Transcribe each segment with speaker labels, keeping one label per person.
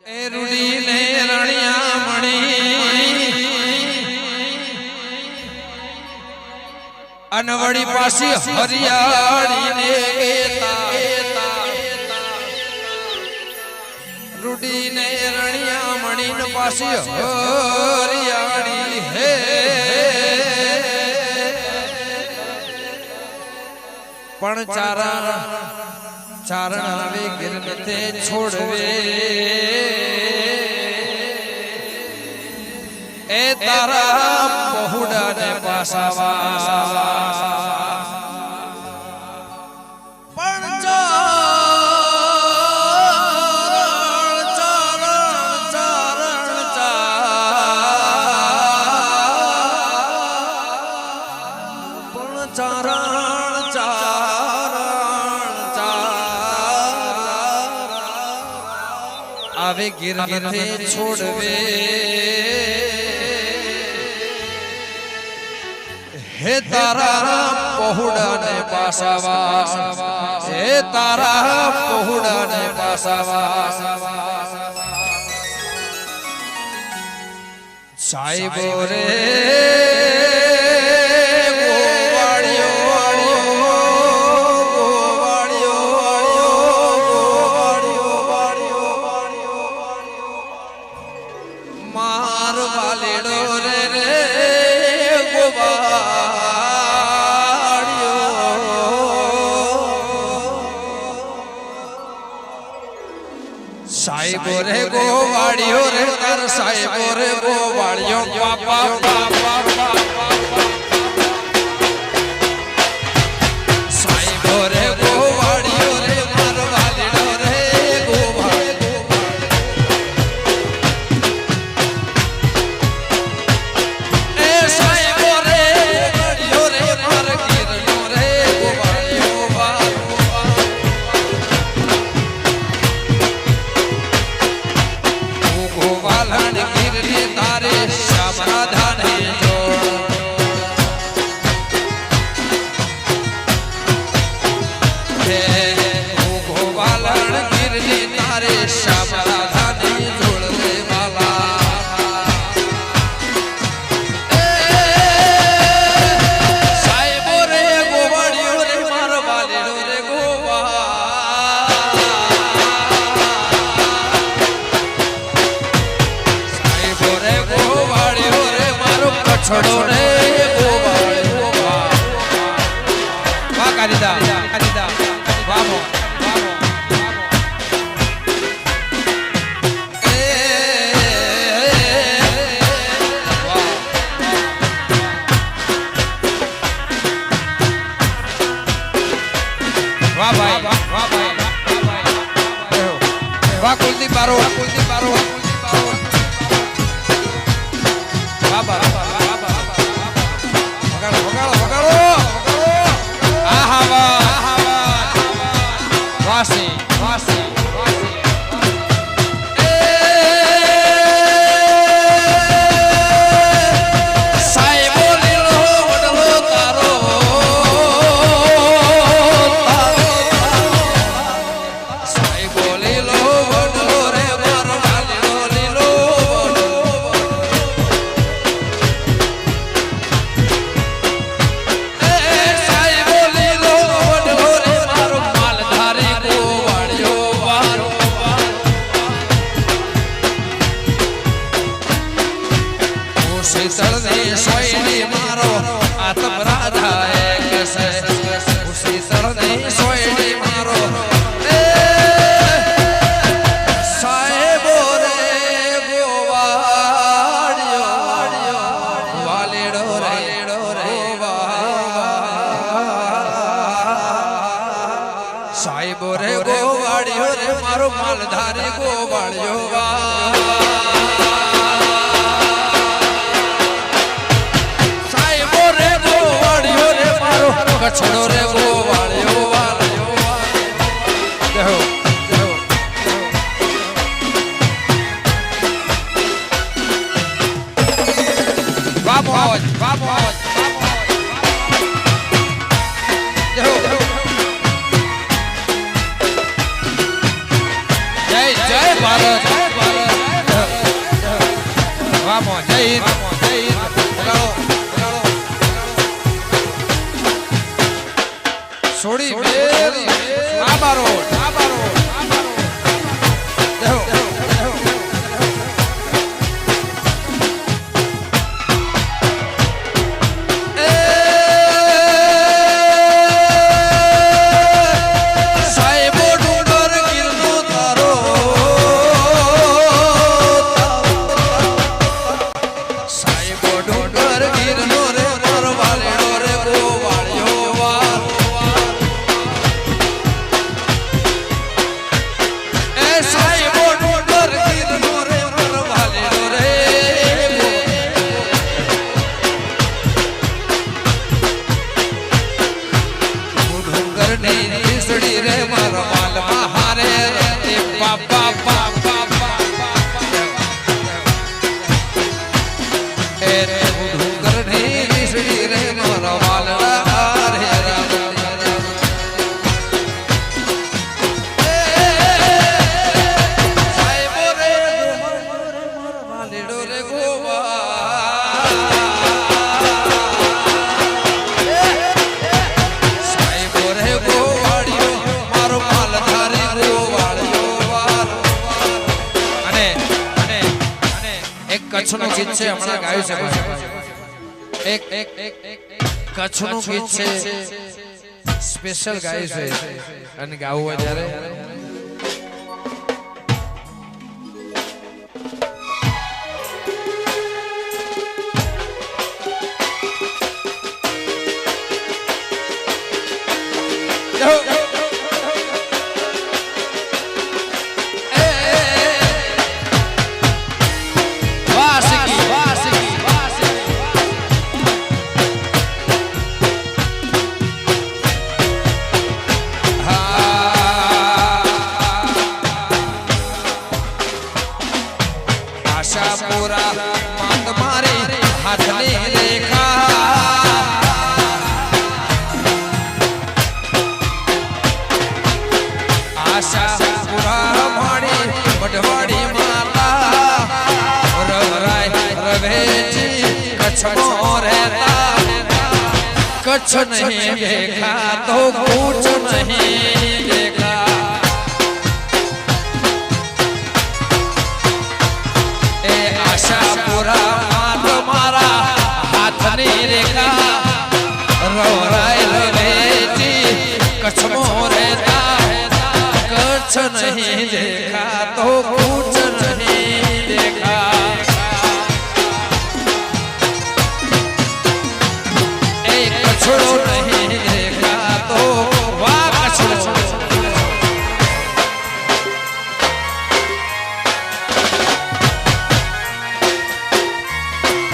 Speaker 1: એ રૂડી ને રણિયા મણી અનવડી પાસી હરિયાળી ને રૂડી ને રણિયા મણી ને પાસી હરિયાળી હે પણ ચારણ આવે ગિરનતે છોડવે એ તારા પહોડા ને પાસાવા પણ આવે ગિરનતે છોડવે હે તારા પહોડા ને પાસાવા હે તારા પહોડા ને પાસાવા સાહેબો રે સાહેબો રે ગોવાળિયો રે તાર સાહેબો રે ગોવાળિયો બાપા બાપા સાહેબો રે ગોવાળિયો રે માર વાલીડો રે ગોવાળિયો એ સાહેબો રે ગોવાળિયો રે માર ગીરનો રે ગોવાળિયો વાલણ ગીરને તારે શ્યામરાધાને જોડ હે વાલણ ગીરને તારે શ્યામરાધાને જોડ રે વાલા સાહેબો રે ગોવાળિયો રે મારો વાલેડો રે ગોવા છોડો રે ગોવાળિયો વાહ કારીદા વામો વાહ ભાઈ વાહ કુલદીપ બારો વાહ બારો શીતળને સોયડી મારો આત્મરાધા એક છે શીતળને સોયડી મારો સાહેબો રે ગોવાળિયો વાલેડો રે સાહેબો રે ગોવાળિયો રે મારો માલધારી ગોવાળિયો છોડો રે ગોવાળિયો જહો વામોજ જહો જય જય ભારત વામો જય બગાડો છોડી મેલ આબારો કચ્છનું ગીત છે હમણાં ગાયું છે એક કચ્છનું ગીત છે સ્પેશિયલ ગાયું છે અને ગાવું હોય ત્યારે कच्छ नहीं देखा तो कुछ नहीं देखा ए आशा पूरा मात मारा हाथ नहीं रेखा रोराय रवेची कच्छ में रहता कच्छ नहीं देखा तो कुछ नहीं देखा छोड़ो नहीं देखा तो वाह कछड़ो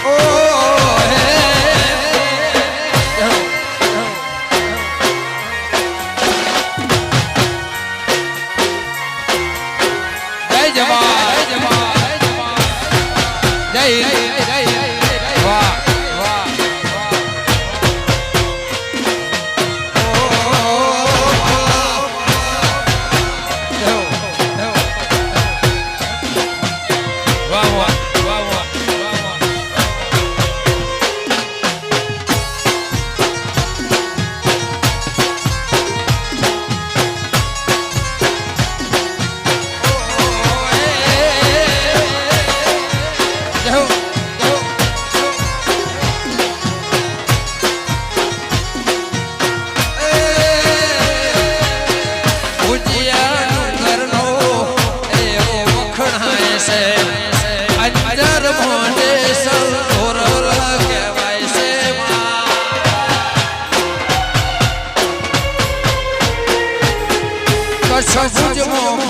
Speaker 1: ओ जय जवान जय वाह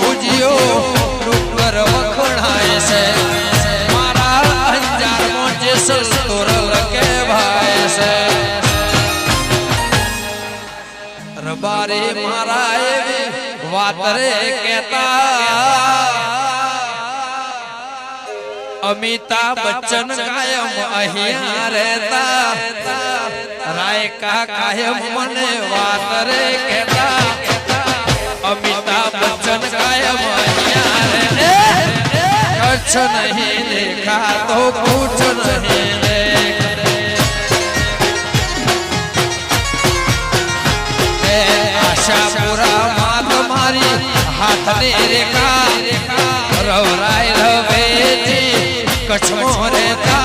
Speaker 1: ભુજિયો ડુંગર વખણાય છે મારા અંજારમાં જેસલ તોરલ કહેવાય છે રબારે મારા એવી વાત રે કહેતા અમિતાભ બચ્ચન કાયમ અહીંયા રહેતા રાયકા કાયમ મને વાત રે કહેતા અમિતાભ બચ્ચન કાયમ અહીંયા રહે कुछ नहीं देखा तो कुछ नहीं देखा आशा पूरा माँ तुम्हारी हाथ ने रेखा रवराय रवेजी कछ मोरेता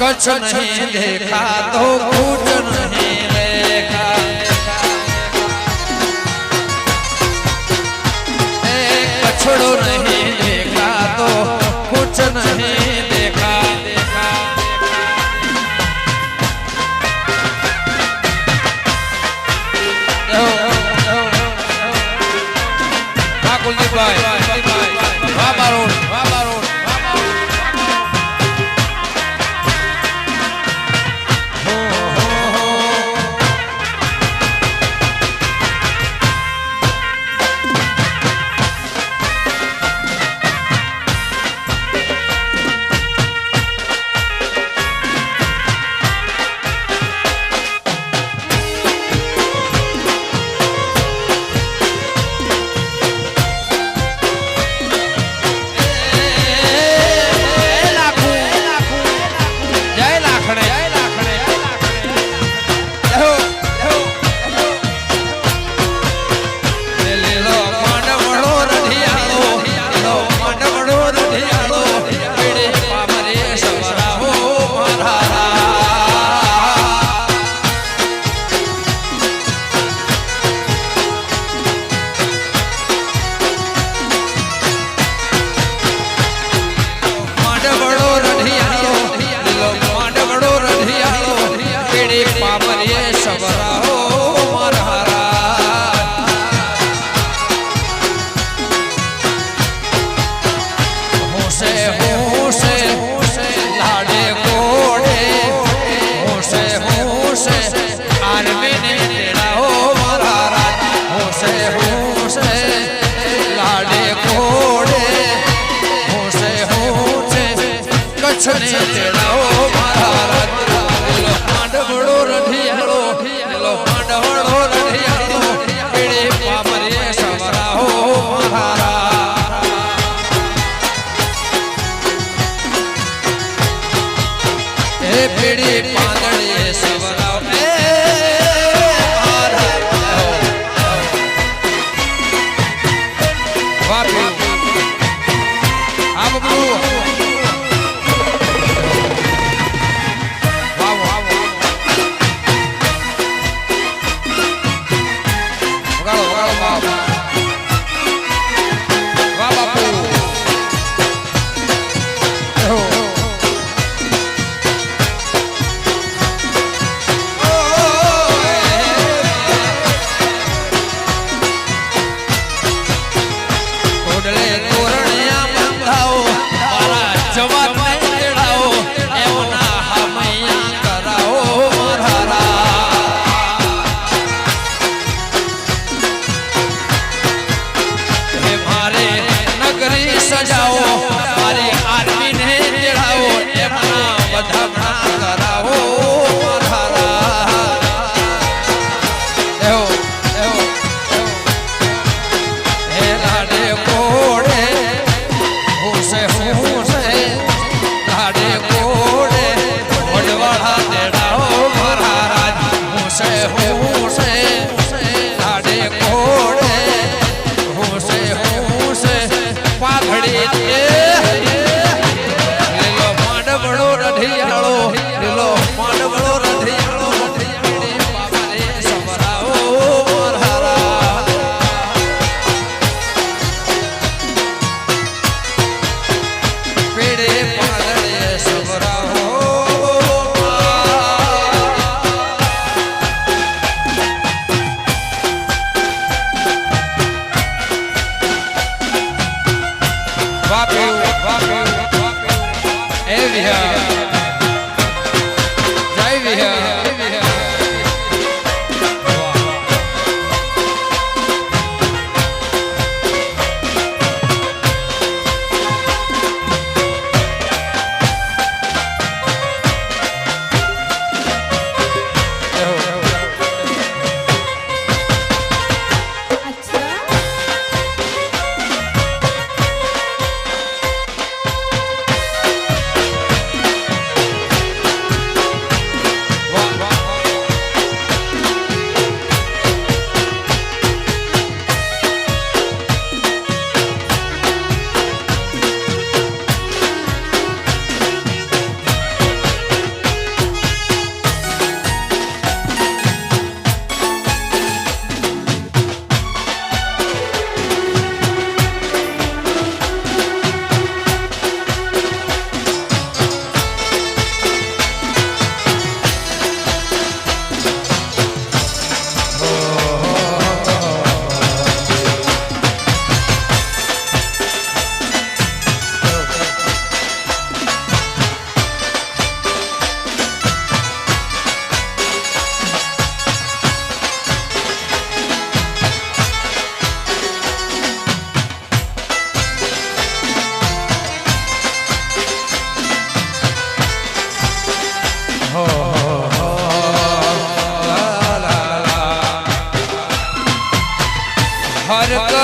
Speaker 1: कुछ नहीं देखा तो कुछ नहीं देखा कछड़ो नहीं देखा तो कुछ नहीं देखा कुलदीप भाई वाह बारोड़ वाह बारोड़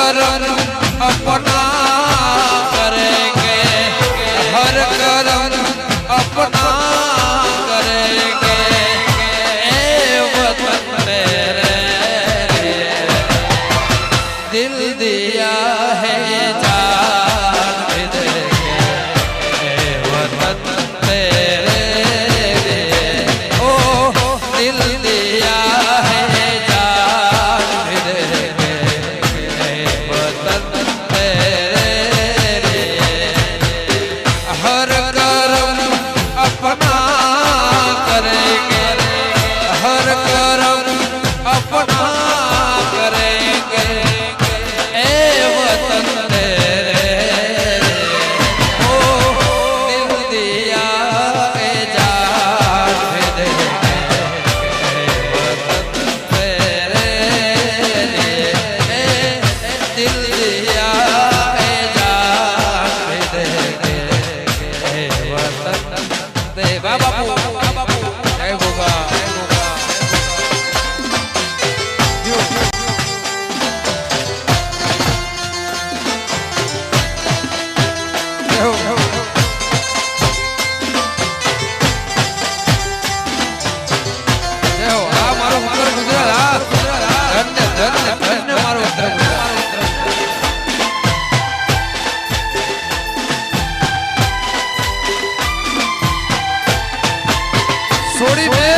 Speaker 1: कर्म अपना करेंगे, हर कर्म अपना करेंगे, ए वतन तेरे दिल दिया है जान भी देंगे, ए वतन तेरे ओ दिल दिया है जान भी देंगे, ए वतन तेरे हर कर्म अपना करेंगे, हर कर्म अपना करेंगे, ए वतन तेरे ओ दिल दिया ए जान भी देंगे, ए वतन तेरे दिल दिया ए जान भी देंगे, ए वतन तेरे बाबा जय होगा સોડી બે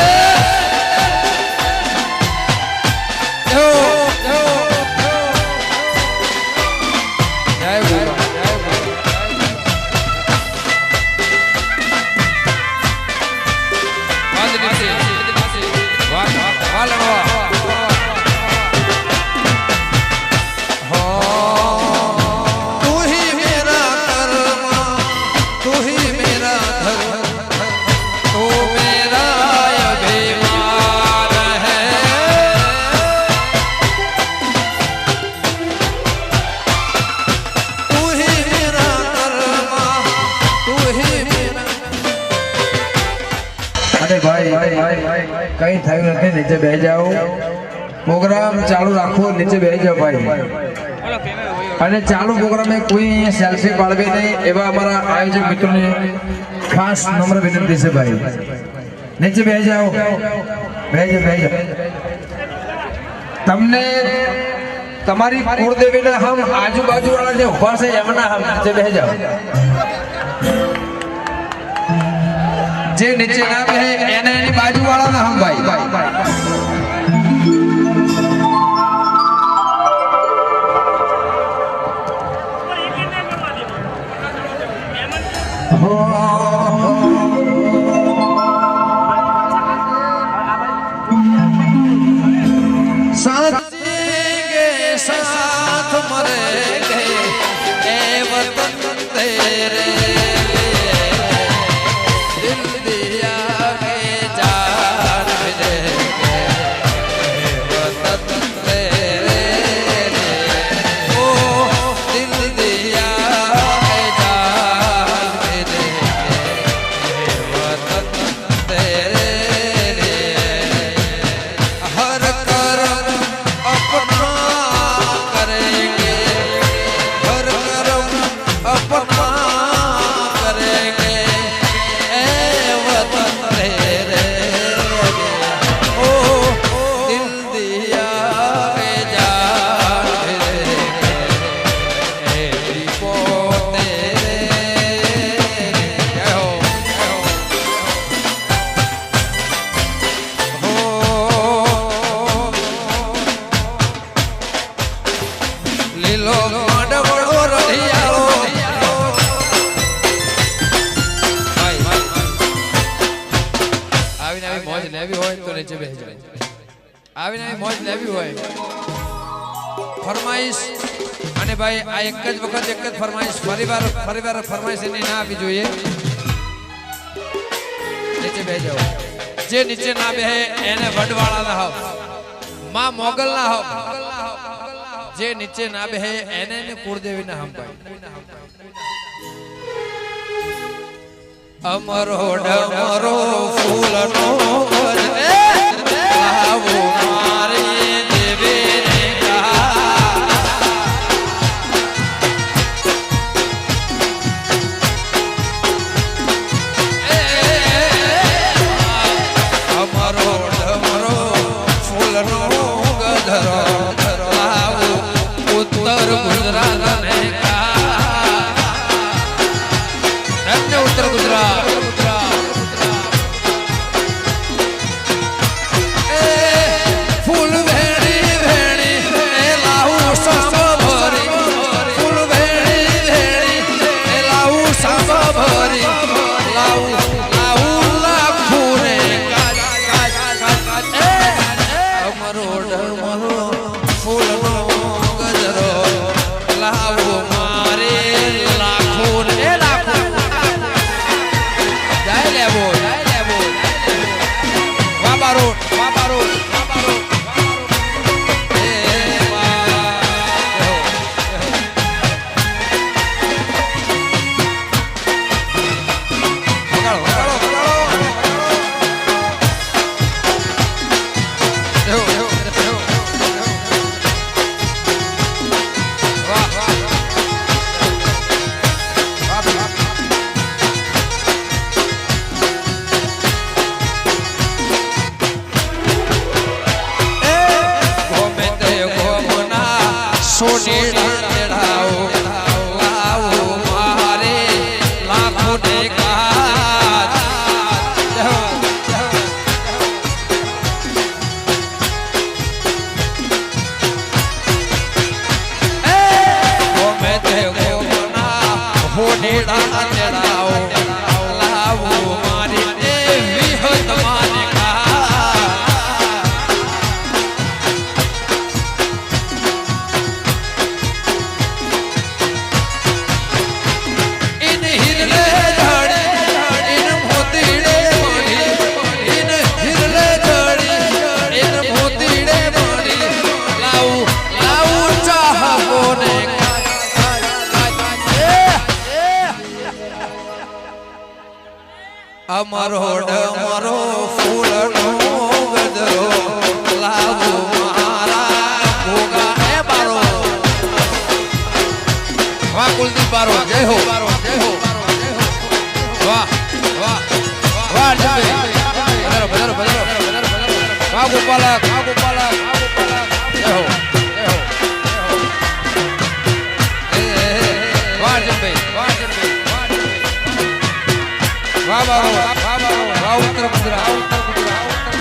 Speaker 1: જો જો જય ગુરુ જય ગુરુ વાંદ નીચે વાહ વાહ લણવા હો તું હી મેરા કર્મ તું હી મેરા ધર્મ તું मेरा अभिमान है, तू ही मेरा कर्मा तू ही मेरा।
Speaker 2: अरे भाई कहीं थયું નથી નીચે બેસી જાઓ પ્રોગ્રામ ચાલુ રાખો નીચે બેસી જાઓ ભાઈ અને ચાલુ પ્રોગ્રામે કોઈ અહીંયા સેલ્ફી પાડવી નહીં એવા અમારા આયોજક મિત્રોને ખાસ નમ્ર વિનંતી છે ભાઈ નીચે બેસી જાઓ બેસી જાઓ તમને તમારી કુળદેવીના હમ આજુબાજુ વાળા જે ઉભા છે એમના હમ નીચે બેસી જાઓ જે નીચે ના બેસે એને એની બાજુ વાળાના હમ ભાઈ
Speaker 1: साथ जिएंगे साथ मरेंगे, ए वतन तेरे दिल दिया के जान भी देंगे, ए वतन तेरे ओ दिल दिया के जान भी देंगे, ए वतन तेरे हर कर्म अपना करेंगे, हर कर्म अपना करेंगे, ए वतन तेरे ओ दिल दिया ए जान भी देंगे, ए दीपो तेरे जय हो લીલો માંડવડો રઢિયાળો આવીને આવી મોજ લેવી હોય તો નીચે બેસી જાવ આવીને આવી મોજ લેવી હોય ફરમાઈશ અને ભાઈ આ એક જ વખત એક જ ફરમાઈશ ફરીવાર ફરમાઈશ એની ના આપવી જોઈએ નીચે બેસી જાવ જે નીચે ના બેહે એને વડવાળા ના હક માં મોગલ ના હક જે નીચે ના બેહે એને ને કુળદેવી ના હમ ભાઈ અમરો ડમરો ફૂલનો આવો મારી દેવી ને કા તેડા તેડાઓ લાવો મારી દેવી હો તમારે અમારો ડમરો ફૂલનો ગદરો લાવો મારા ભોગા એ બારો વાહ કુલદીપ બારો જય હો જય હો વાહ વાહ વાહ જય બદરો બદરો બદરો વાહ ગોપાલક જય હો વાહ જય વાહ જય વાહ બાબા વાહ